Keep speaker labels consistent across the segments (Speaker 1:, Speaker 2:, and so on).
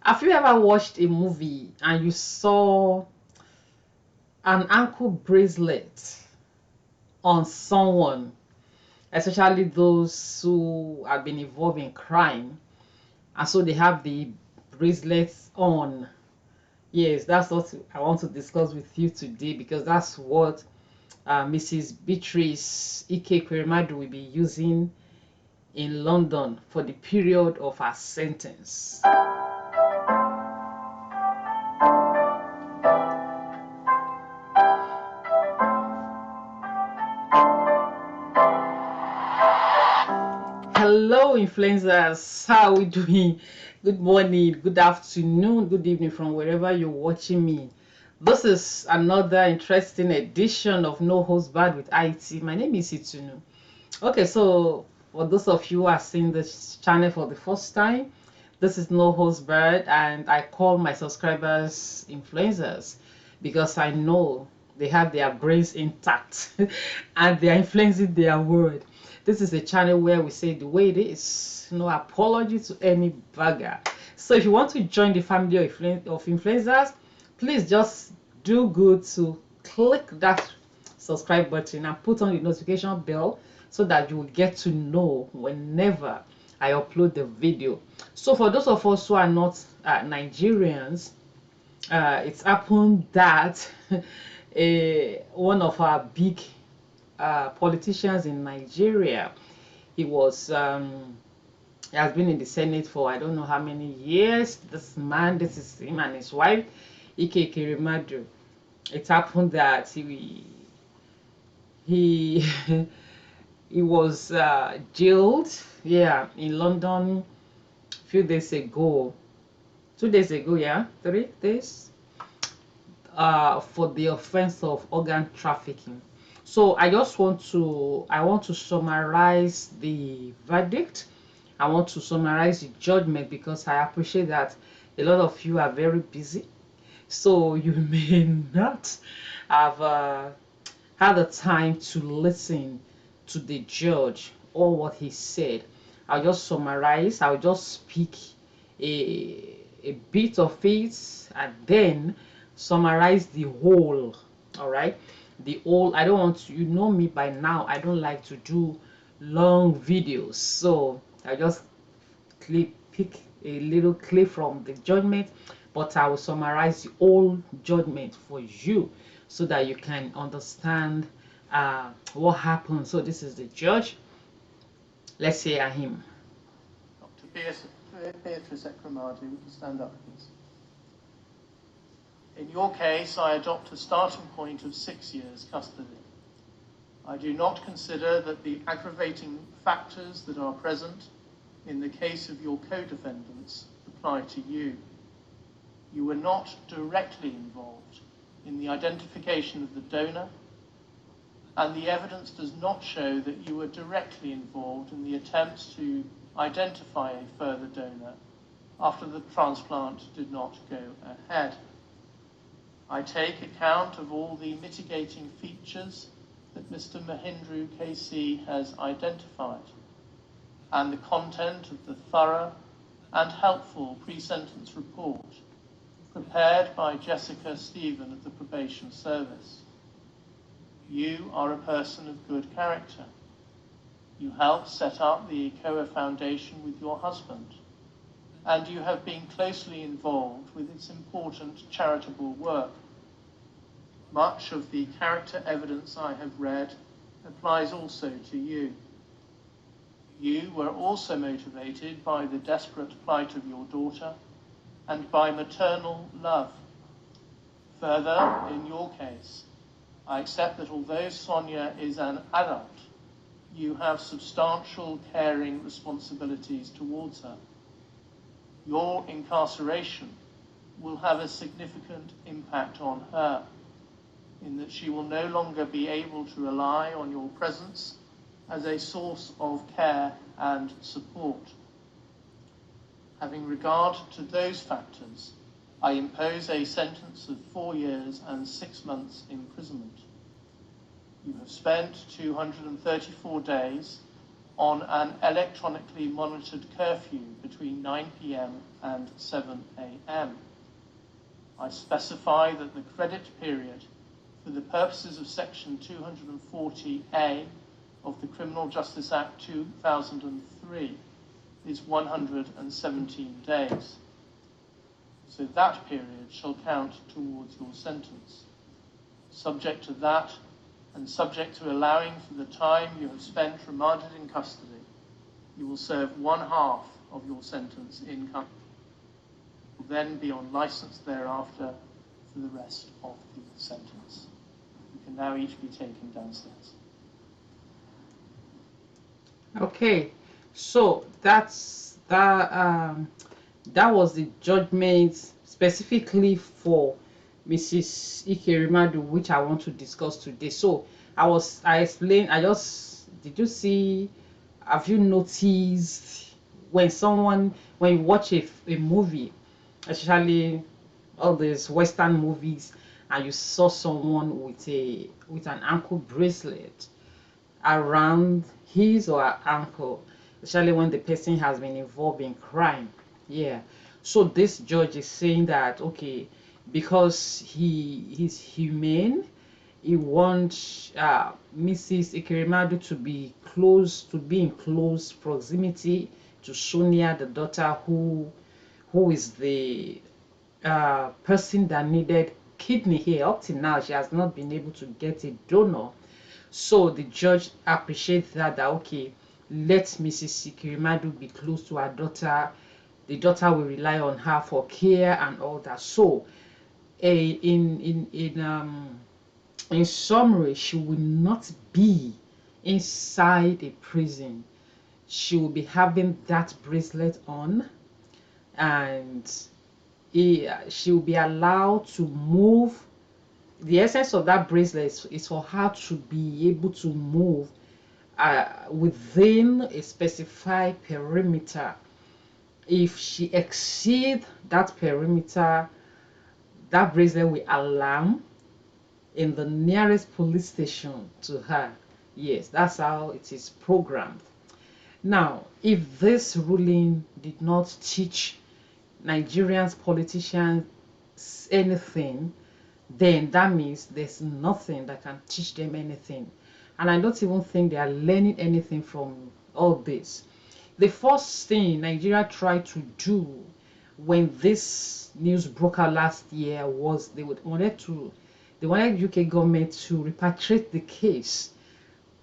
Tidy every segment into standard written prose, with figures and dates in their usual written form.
Speaker 1: Have you ever watched a movie and you saw an ankle bracelet on someone, especially those who have been involved in crime, and so they have the bracelets on? Yes, that's what I want to discuss with you today because that's what Mrs. Beatrice Ekeweremadu will be using in London for the period of her sentence. Hello, influencers. How are we doing? Good morning, good afternoon, good evening from wherever you're watching me. This is another interesting edition of No Host Bad with IT. My name is Itunu. Okay, so for those of you who are seeing this channel for the first time, this is No Host Bad, and I call my subscribers influencers because I know they have their brains intact and they are influencing their world. This is a channel where we say the way it is, no apology to any bagger. So if you want to join the family of influencers, please just do good to click that subscribe button and put on the notification bell so that you will get to know whenever I upload the video. So for those of us who are not Nigerians, it's happened that one of our big politicians in Nigeria, he has been in the Senate for I don't know how many years. This man, this is him and his wife, Ikeekweremadu. It happened that he he was jailed, yeah, in London a few days ago, 2 days ago, yeah, 3 days, for the offense of organ trafficking. So I want to summarize the verdict. I want to summarize the judgment because I appreciate that a lot of you are very busy, so you may not have had the time to listen to the judge or what he said. I'll just summarize. I'll just speak a bit of it and then summarize the whole. All right, the whole. I don't want to, you know me by now, I don't like to do long videos, so I just pick a little clip from the judgment, but I will summarize the whole judgment for you so that you can understand what happened. So this is the judge. Let's hear him.
Speaker 2: Dr. Beatrice Ekeweremadu, would you stand up, please? In your case, I adopt a starting point of 6 years custody. I do not consider that the aggravating factors that are present in the case of your co-defendants apply to you. You were not directly involved in the identification of the donor, and the evidence does not show that you were directly involved in the attempts to identify a further donor after the transplant did not go ahead. I take account of all the mitigating features that Mr. Mahindra KC has identified and the content of the thorough and helpful pre-sentence report prepared by Jessica Stephen of the Probation Service. You are a person of good character. You helped set up the ECOA Foundation with your husband, and you have been closely involved with its important charitable work. Much of the character evidence I have read applies also to you. You were also motivated by the desperate plight of your daughter and by maternal love. Further, in your case, I accept that although Sonia is an adult, you have substantial caring responsibilities towards her. Your incarceration will have a significant impact on her, in that she will no longer be able to rely on your presence as a source of care and support. Having regard to those factors, I impose a sentence of 4 years and 6 months imprisonment. You have spent 234 days on an electronically monitored curfew between 9 p.m. and 7 a.m. I specify that the credit period for the purposes of Section 240A of the Criminal Justice Act 2003 is 117 days. So that period shall count towards your sentence. Subject to that, and subject to allowing for the time you have spent remanded in custody, you will serve 1/2 of your sentence in custody. You will then be on license thereafter for the rest of the sentence. You can now each be taken downstairs.
Speaker 1: Okay, so that was the judgment specifically for Mrs. Ekeweremadu, which I want to discuss today. So I explained, did you see, have you noticed when you watch a movie, especially all these Western movies, and you saw someone with an ankle bracelet around his or her ankle, especially when the person has been involved in crime? Yeah. So this judge is saying that, okay, because he's humane, he wants Mrs. Ekeweremadu to be in close proximity to Sonia, the daughter, who is the person that needed kidney here. Up till now, she has not been able to get a donor. So the judge appreciates that okay, let Mrs. Ekeweremadu be close to her daughter. The daughter will rely on her for care and all that. So in summary, she will not be inside a prison. She will be having that bracelet on, and she will be allowed to move. The essence of that bracelet is for her to be able to move within a specified perimeter. If she exceeds that perimeter, that bracelet will alarm in the nearest police station to her. Yes, that's how it is programmed. Now, if this ruling did not teach Nigerians politicians anything, then that means there's nothing that can teach them anything. And I don't even think they are learning anything from all this. The first thing Nigeria tried to do when this news broke out last year was they wanted UK government to repatriate the case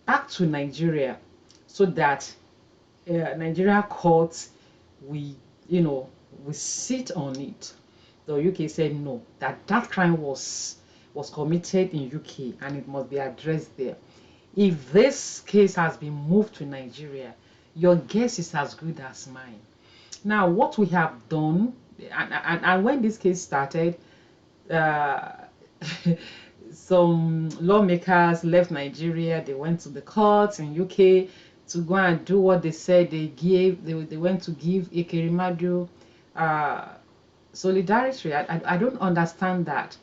Speaker 1: back to Nigeria, so that Nigeria courts we sit on it. The UK said no, that crime was committed in UK and it must be addressed there. If this case has been moved to Nigeria, your guess is as good as mine. Now, what we have done, and when this case started, some lawmakers left Nigeria. They went to the courts in UK to go and do what they said they went to give Ekeweremadu solidarity. I don't understand that.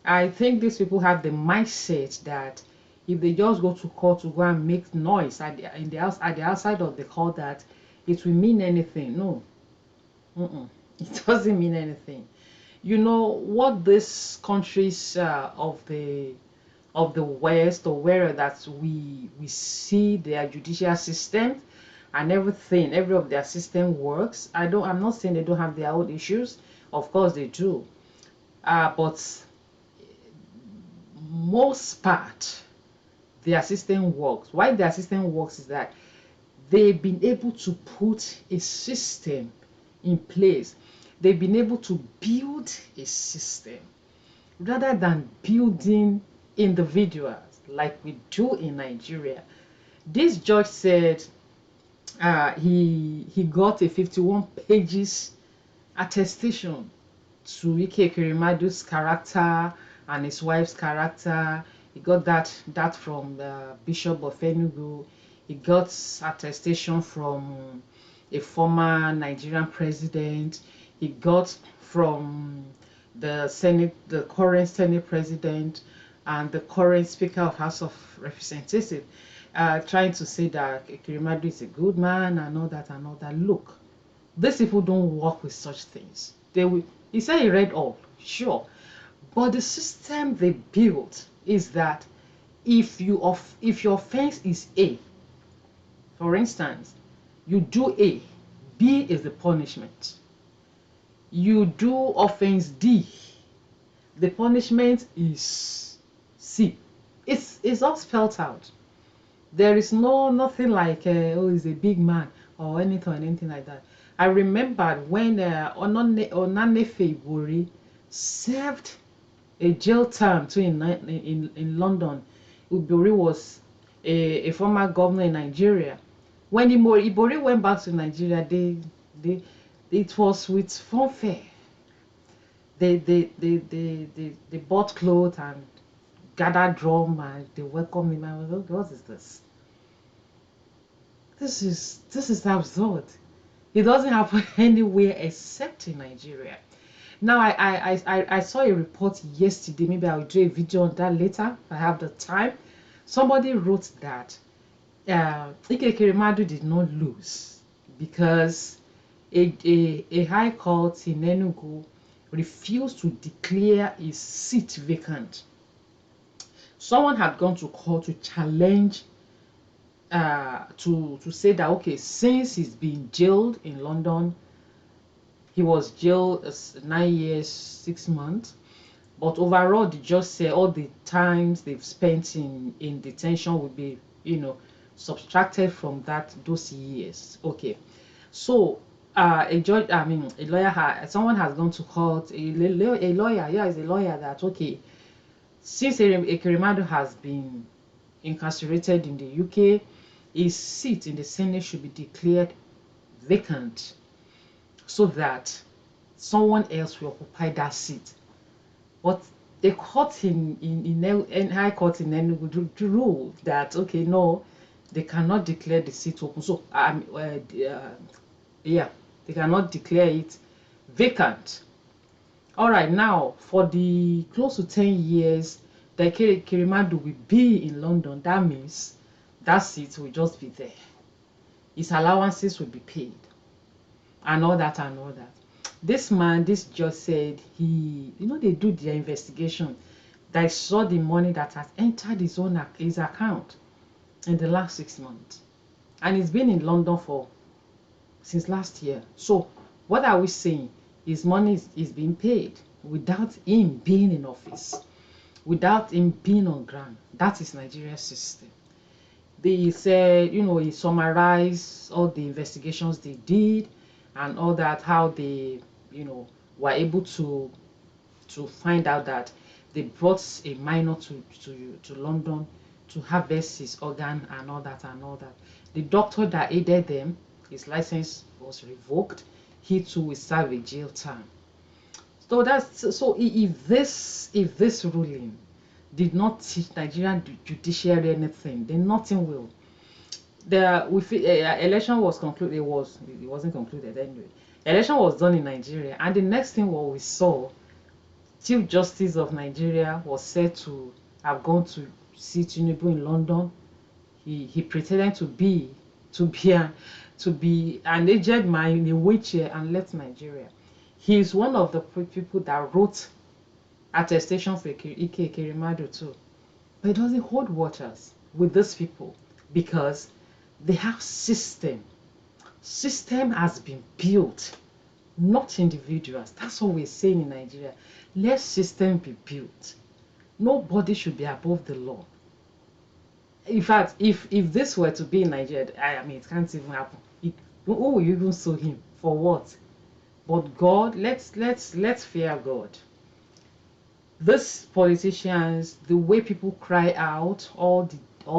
Speaker 1: I think these people have the mindset that if they just go to court to go and make noise at the outside of the court, that it will mean anything. No, it doesn't mean anything. You know what these countries of the West, or where that we see their judicial system and everything, every of their system works. I'm not saying they don't have their own issues. Of course they do, but most part their system works. Why their system works is that they've been able to put a system in place. They've been able to build a system rather than building individuals like we do in Nigeria. This judge said he got a 51 pages attestation to Ikeekweremadu's character and his wife's character. He got that from the Bishop of Enugu. He got attestation from a former Nigerian president. He got from the Senate, the current Senate president, and the current Speaker of House of Representatives. trying to say that Ekeweremadu is a good man and all that and all that. Look, these people don't work with such things. They will. He said he read all, sure, but the system they built is that if your offense is A, for instance, you do A, B is the punishment. You do offense D, the punishment is C. It's all spelled out. There is nothing like oh, he's a big man or anything like that. I remembered when Onanefe Ibori served a jail term too in London. Ibori was a former governor in Nigeria. When Ibori went back to Nigeria, it was with fanfare. They bought clothes and gathered drum and they welcomed him. I was like, what is this? This is absurd. It doesn't happen anywhere except in Nigeria. Now I saw a report yesterday. Maybe I'll do a video on that later if I have the time. Somebody wrote that Ikeekweremadu did not lose because a high court in Enugu refused to declare his seat vacant. Someone had gone to court to challenge to say that okay, since he's been jailed in London, he was jailed 9 years 6 months, but overall the judge said all the times they've spent in detention will be, you know, subtracted from those years. Okay, so a judge, I mean a lawyer, someone has gone to court, a lawyer, yeah, is a lawyer that okay, since Ekeweremadu has been incarcerated in the UK, his seat in the Senate should be declared vacant so that someone else will occupy that seat. But the court in High Court in Enugu ruled that okay, no, they cannot declare the seat open. So yeah, they cannot declare it vacant. All right, now for the close to 10 years that Ekeweremadu will be in London, that means that seat will just be there. His allowances will be paid and all that and all that. This judge said he, you know, they do their investigation. They saw the money that has entered his account in the last 6 months, and he's been in London since last year. So what are we saying? His money is being paid without him being in office, without him being on ground. That is Nigeria's system. They said, you know, he summarized all the investigations they did and all that, how they, you know, were able to find out that they brought a minor to London to harvest his organ and all that and all that. The doctor that aided them, his license was revoked. He too will serve a jail term. So if this ruling did not teach Nigerian judiciary anything, then nothing will. The election was concluded. It wasn't concluded anyway. Election was done in Nigeria, and the next thing what we saw, Chief Justice of Nigeria was said to have gone to see Tinubu in London. He pretended to be an aged man in a wheelchair and left Nigeria. He is one of the people that wrote attestation for Ikeekweremadu too. But it doesn't hold waters with these people because they have system. System has been built, not individuals. That's what we're saying in Nigeria. Let system be built. Nobody should be above the law. In fact, if this were to be in Nigeria, I mean, it can't even happen. Who will you even sue him for what? But God, let's fear God. These politicians, the way people cry out all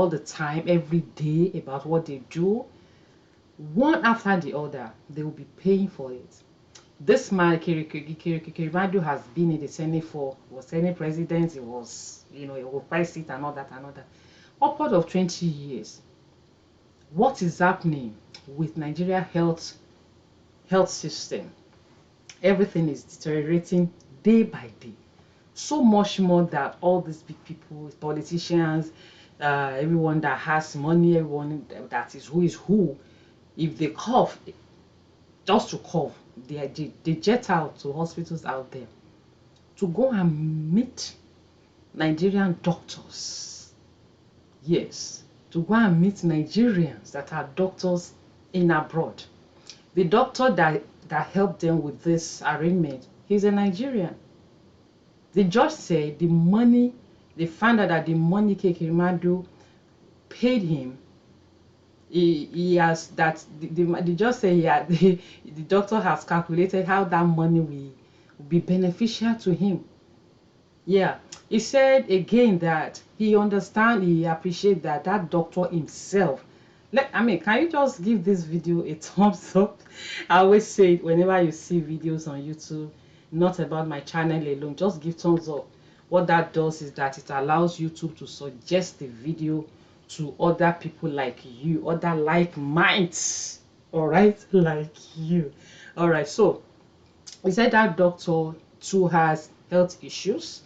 Speaker 1: the time, every day about what they do, one after the other, they will be paying for it. This man, Ikeekweremadu, has been in the Senate was Senate president. He was, you know, he will fight it and all that and all that. Upward of 20 years. What is happening with Nigeria health system? Everything is deteriorating day by day. So much more that all these big people, politicians, everyone that has money, everyone that is who, if they cough, just to cough, they jet out to hospitals out there to go and meet Nigerian doctors. Yes, to go and meet Nigerians that are doctors in abroad. The doctor that helped them with this arrangement, he's a Nigerian. The judge said the money, they found out that the money Ikeekweremadu paid him, he has that the judge said the doctor has calculated how that money will be beneficial to him. Yeah, he said again that he understand, he appreciate that doctor himself. I mean, can you just give this video a thumbs up? I always say it whenever you see videos on YouTube, not about my channel alone, just give thumbs up. What that does is that it allows YouTube to suggest the video to other people like you, other like minds, all right, like you. All right, so he said that doctor too has health issues,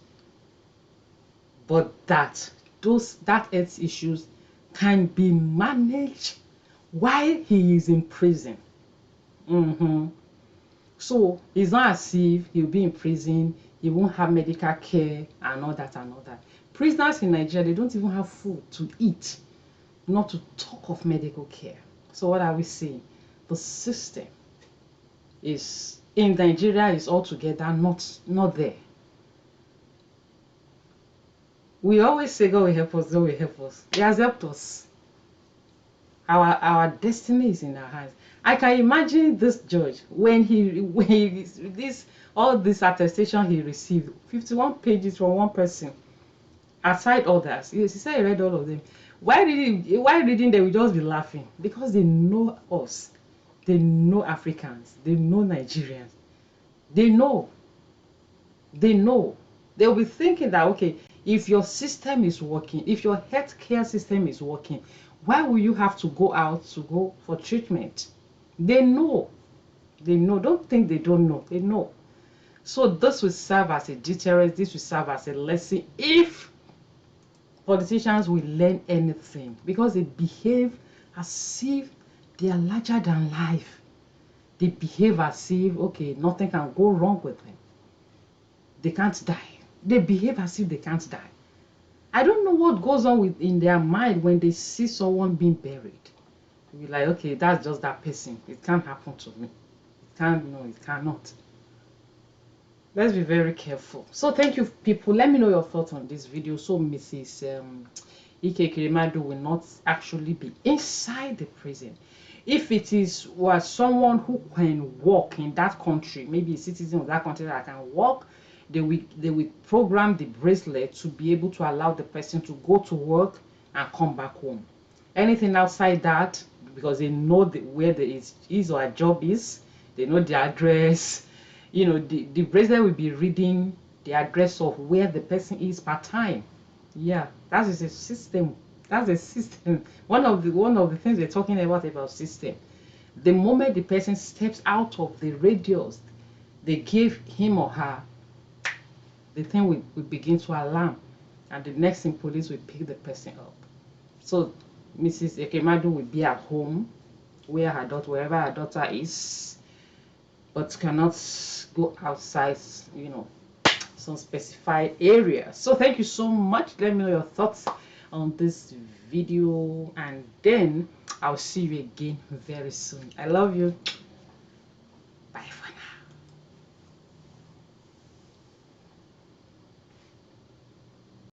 Speaker 1: but that health issues can be managed while he is in prison. So it's not as if he'll be in prison, he won't have medical care and all that and all that. Prisoners in Nigeria, they don't even have food to eat, not to talk of medical care. So what are we saying? The system is in Nigeria is altogether not there. We always say God will help us, God will help us. He has helped us. Our destiny is in our hands. I can imagine this judge when all this attestation he received, 51 pages from one person, aside others. He said he read all of them. Why reading them? We just be laughing because they know us, they know Africans, they know Nigerians, they know. They'll be thinking that, okay, if your system is working, if your healthcare system is working, why will you have to go out to go for treatment? They know. Don't think they don't know. They know. So this will serve as a deterrent. This will serve as a lesson if politicians will learn anything, because they behave as if they are larger than life. They behave as if, okay, nothing can go wrong with them. They can't die. They behave as if they can't die. I don't know what goes on in their mind when they see someone being buried. You'll be like, okay, that's just that person. It can't happen to me. It cannot. Let's be very careful. So thank you, people. Let me know your thoughts on this video. So Mrs. Ikeekweremadu will not actually be inside the prison. If it was someone who can work in that country, maybe a citizen of that country that can work, they will program the bracelet to be able to allow the person to go to work and come back home. Anything outside that, because they know where his or her job is, they know the address. The bracelet will be reading the address of where the person is part time. Yeah, that is a system. That's a system. One of the things we're talking about system. The moment the person steps out of the radius they gave him or her, the thing will begin to alarm, and the next thing police will pick the person up. So Mrs. Ekeweremadu will be at home wherever her daughter is, but cannot go outside, some specified area. So thank you so much. Let me know your thoughts on this video, and then I'll see you again very soon. I love you.